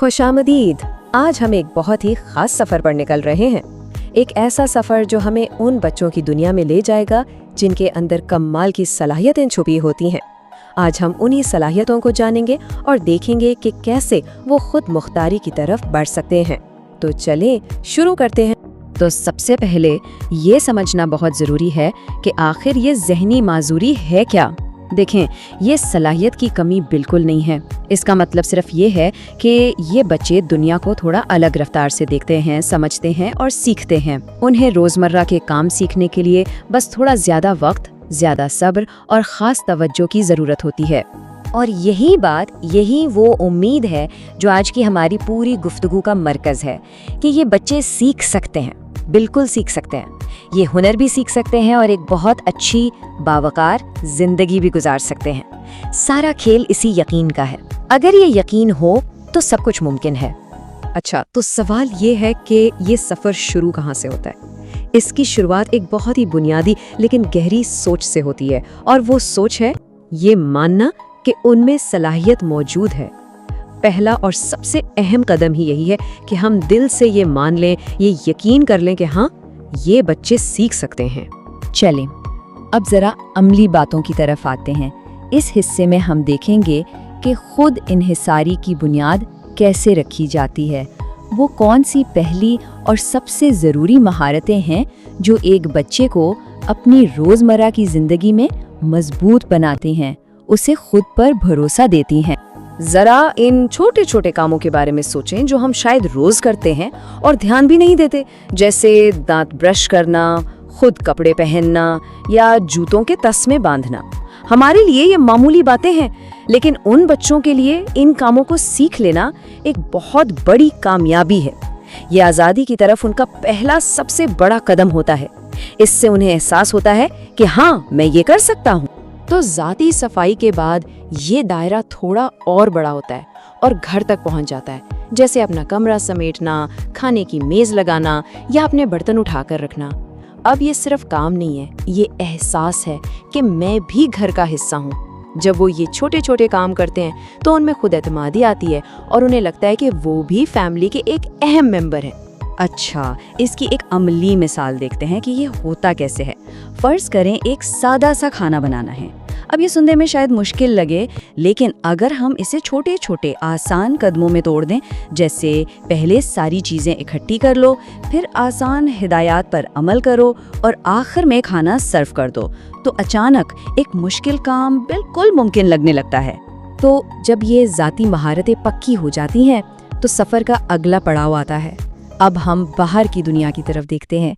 खुशामदीद। आज हम एक बहुत ही खास सफ़र पर निकल रहे हैं। एक ऐसा सफ़र जो हमें उन बच्चों की दुनिया में ले जाएगा जिनके अंदर कमाल की सलाहियतें छुपी होती हैं। आज हम उन्हीं सलाहियतों को जानेंगे और देखेंगे कि कैसे वो खुद मुख्तारी की तरफ बढ़ सकते हैं। तो चलें शुरू करते हैं। तो सबसे पहले ये समझना बहुत ज़रूरी है कि आखिर ये ज़हनी माजूरी है क्या। देखें, ये सलाहियत की कमी बिल्कुल नहीं है। इसका मतलब सिर्फ ये है कि ये बच्चे दुनिया को थोड़ा अलग रफ्तार से देखते हैं, समझते हैं और सीखते हैं। उन्हें रोज़मर्रा के काम सीखने के लिए बस थोड़ा ज़्यादा वक्त, ज़्यादा सब्र और ख़ास तवज्जो की ज़रूरत होती है। और यही वो उम्मीद है जो आज की हमारी पूरी गुफ्तगू का मरकज़ है कि ये बच्चे सीख सकते हैं, बिल्कुल सीख सकते हैं। ये हुनर भी सीख सकते हैं और एक बहुत अच्छी बावकार ज़िंदगी भी गुजार सकते हैं। सारा खेल इसी यकीन का है। अगर ये यकीन हो तो सब कुछ मुमकिन है। अच्छा, तो सवाल ये है कि ये सफ़र शुरू कहाँ से होता है। इसकी शुरुआत एक बहुत ही बुनियादी लेकिन गहरी सोच से होती है, और वो सोच है ये मानना कि उनमें सलाहियत मौजूद है। पहला और सबसे अहम कदम ही यही है कि हम दिल से ये मान लें, ये यकीन कर लें कि हाँ, ये बच्चे सीख सकते हैं। चलें अब ज़रा अमली बातों की तरफ आते हैं। इस हिस्से में हम देखेंगे कि खुद इन्हिसारी की बुनियाद कैसे रखी जाती है। वो कौन सी पहली और सबसे ज़रूरी महारतें हैं जो एक बच्चे को अपनी रोज़मर्रा की ज़िंदगी में मजबूत बनाती हैं, उसे खुद पर भरोसा देती हैं। जरा इन छोटे छोटे कामों के बारे में सोचें जो हम शायद रोज करते हैं और ध्यान भी नहीं देते, जैसे दांत ब्रश करना, खुद कपड़े पहनना या जूतों के तस्मे बांधना। हमारे लिए ये मामूली बातें हैं, लेकिन उन बच्चों के लिए इन कामों को सीख लेना एक बहुत बड़ी कामयाबी है। ये आज़ादी की तरफ उनका पहला सबसे बड़ा कदम होता है। इससे उन्हें एहसास होता है कि हाँ, मैं ये कर सकता हूँ। तो ज़ाती सफाई के बाद ये दायरा थोड़ा और बड़ा होता है और घर तक पहुंच जाता है, जैसे अपना कमरा समेटना, खाने की मेज़ लगाना या अपने बर्तन उठाकर रखना। अब ये सिर्फ काम नहीं है, ये एहसास है कि मैं भी घर का हिस्सा हूँ। जब वो ये छोटे छोटे काम करते हैं तो उनमें खुद एतमादी आती है और उन्हें लगता है कि वो भी फैमिली के एक अहम मेंबर है। अच्छा, इसकी एक अमली मिसाल देखते हैं कि ये होता कैसे है। फर्ज करें एक सादा सा खाना बनाना है। अब ये सुनने में शायद मुश्किल लगे, लेकिन अगर हम इसे छोटे छोटे आसान कदमों में तोड़ दें, जैसे पहले सारी चीज़ें इकट्ठी कर लो, फिर आसान हिदायत पर अमल करो और आखिर में खाना सर्व कर दो, तो अचानक एक मुश्किल काम बिल्कुल मुमकिन लगने लगता है। तो जब ये ज़ाती महारतें पक्की हो जाती हैं तो सफ़र का अगला पड़ाव आता है। अब हम बाहर की दुनिया की तरफ देखते हैं,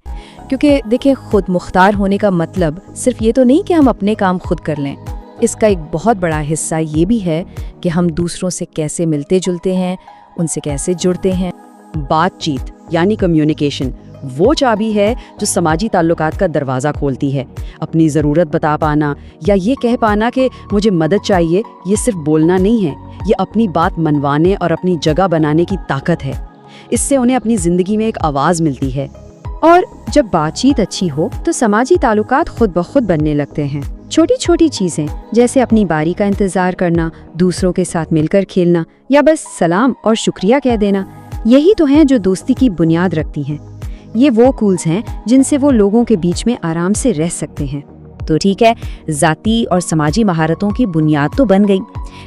क्योंकि देखिए, खुद मुख्तार होने का मतलब सिर्फ ये तो नहीं कि हम अपने काम खुद कर लें। इसका एक बहुत बड़ा हिस्सा ये भी है कि हम दूसरों से कैसे मिलते जुलते हैं, उनसे कैसे जुड़ते हैं। बातचीत यानी कम्युनिकेशन वो चाबी है जो समाजी ताल्लुकात का दरवाज़ा खोलती है। अपनी ज़रूरत बता पाना या ये कह पाना कि मुझे मदद चाहिए, ये सिर्फ बोलना नहीं है, ये अपनी बात मनवाने और अपनी जगह बनाने की ताकत है। इससे उन्हें अपनी ज़िंदगी में एक आवाज़ मिलती है। और जब बातचीत अच्छी हो तो समाजी ताल्लुकात खुद ब खुद बनने लगते हैं। छोटी छोटी चीज़ें जैसे अपनी बारी का इंतज़ार करना, दूसरों के साथ मिलकर खेलना या बस सलाम और शुक्रिया कह देना, यही तो हैं जो दोस्ती की बुनियाद रखती हैं। ये वो कूल्स हैं जिनसे वो लोगों के बीच में आराम से रह सकते हैं। तो ठीक है, ज़ाती और समाजी महारतों की बुनियाद तो बन गई,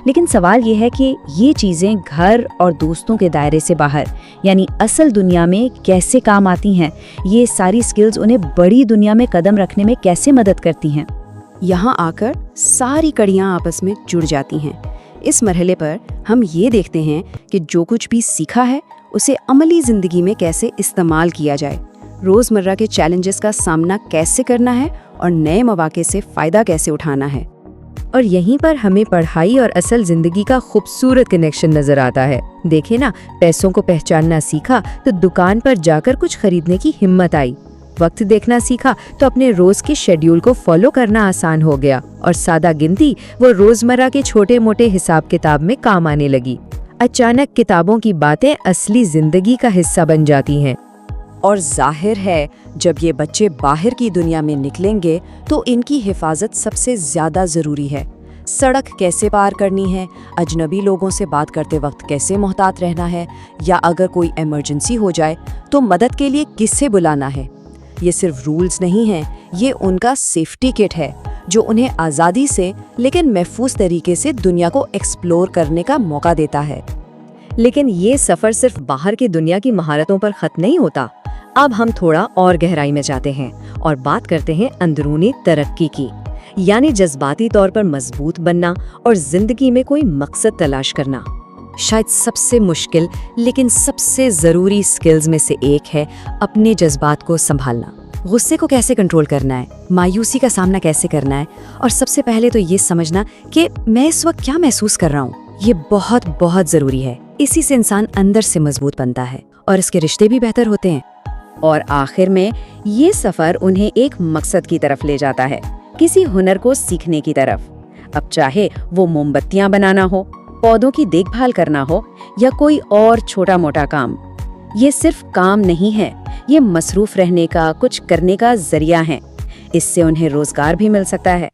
लेकिन सवाल ये है कि ये चीज़ें घर और दोस्तों के दायरे से बाहर यानी असल दुनिया में कैसे काम आती हैं। ये सारी स्किल्स उन्हें बड़ी दुनिया में कदम रखने में कैसे मदद करती हैं। यहाँ आकर सारी कड़ियाँ आपस में जुड़ जाती हैं। इस मरहले पर हम ये देखते हैं कि जो कुछ भी सीखा है उसे अमली ज़िंदगी में कैसे इस्तेमाल किया जाए, रोज़मर्रा के चैलेंजेस का सामना कैसे करना है और नए मौके से फ़ायदा कैसे उठाना है। और यहीं पर हमें पढ़ाई और असल ज़िंदगी का खूबसूरत कनेक्शन नज़र आता है। देखे ना, पैसों को पहचानना सीखा तो दुकान पर जाकर कुछ खरीदने की हिम्मत आई। वक्त देखना सीखा तो अपने रोज़ के शेड्यूल को फॉलो करना आसान हो गया, और सादा गिनती वो रोज़मर्रा के छोटे मोटे हिसाब किताब में काम आने लगी। अचानक किताबों की बातें असली ज़िंदगी का हिस्सा बन जाती हैं। और जाहिर है, जब ये बच्चे बाहर की दुनिया में निकलेंगे तो इनकी हिफाजत सबसे ज़्यादा ज़रूरी है। सड़क कैसे पार करनी है, अजनबी लोगों से बात करते वक्त कैसे मोहतात रहना है, या अगर कोई इमरजेंसी हो जाए तो मदद के लिए किससे बुलाना है। ये सिर्फ रूल्स नहीं हैं, ये उनका सेफ्टी किट है जो उन्हें आज़ादी से लेकिन महफूज तरीके से दुनिया को एक्सप्लोर करने का मौका देता है। लेकिन ये सफ़र सिर्फ बाहर की दुनिया की महारतों पर ख़त्म नहीं होता। अब हम थोड़ा और गहराई में जाते हैं और बात करते हैं अंदरूनी तरक्की की, यानी जज्बाती तौर पर मजबूत बनना और जिंदगी में कोई मकसद तलाश करना। शायद सबसे मुश्किल लेकिन सबसे ज़रूरी स्किल्स में से एक है अपने जज्बात को संभालना। गुस्से को कैसे कंट्रोल करना है, मायूसी का सामना कैसे करना है, और सबसे पहले तो ये समझना कि मैं इस वक्त क्या महसूस कर रहा हूँ। ये बहुत बहुत ज़रूरी है। इसी से इंसान अंदर से मजबूत बनता है और इसके रिश्ते भी बेहतर होते हैं। और आखिर में ये सफ़र उन्हें एक मकसद की तरफ ले जाता है, किसी हुनर को सीखने की तरफ। अब चाहे वो मोमबत्तियां बनाना हो, पौधों की देखभाल करना हो या कोई और छोटा मोटा काम, ये सिर्फ काम नहीं है, ये मसरूफ रहने का, कुछ करने का जरिया है। इससे उन्हें रोजगार भी मिल सकता है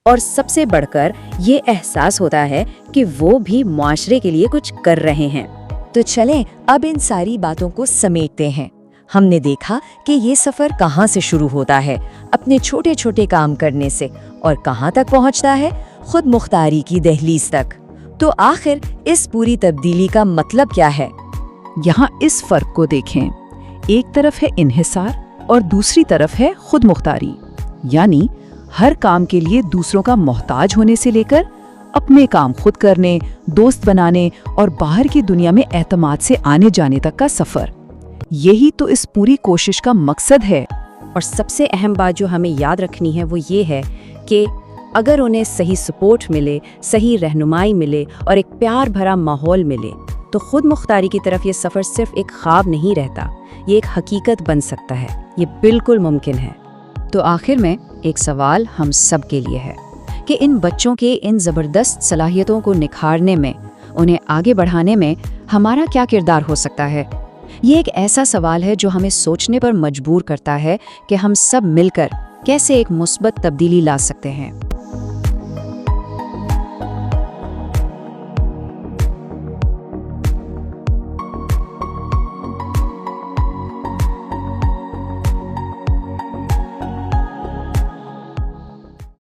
और सबसे बढ़कर ये एहसास होता है कि वो भी मुआशरे के लिए कुछ कर रहे हैं। तो चलें अब इन सारी बातों को समेटते हैं। हमने देखा कि ये सफ़र कहाँ से शुरू होता है, अपने छोटे छोटे काम करने से, और कहाँ तक पहुँचता है, खुद मुख्तारी की दहलीज तक। तो आखिर इस पूरी तब्दीली का मतलब क्या है? यहाँ इस फर्क को देखें, एक तरफ है इन्हिसार और दूसरी तरफ है खुद मुख्तारी, यानी हर काम के लिए दूसरों का मोहताज होने से लेकर अपने काम खुद करने, दोस्त बनाने और बाहर की दुनिया में एतमाद से आने जाने तक का सफ़र। यही तो इस पूरी कोशिश का मकसद है। और सबसे अहम बात जो हमें याद रखनी है वो ये है कि अगर उन्हें सही सपोर्ट मिले, सही रहनुमाई मिले और एक प्यार भरा माहौल मिले, तो खुद मुख्तारी की तरफ ये सफ़र सिर्फ एक ख्वाब नहीं रहता, ये एक हकीकत बन सकता है। ये बिल्कुल मुमकिन है। तो आखिर में एक सवाल हम सब के लिए है कि इन बच्चों के इन ज़बरदस्त सलाहियतों को निखारने में, उन्हें आगे बढ़ाने में हमारा क्या किरदार हो सकता है। ये एक ऐसा सवाल है जो हमें सोचने पर मजबूर करता है कि हम सब मिलकर कैसे एक मुस्बत तब्दीली ला सकते हैं।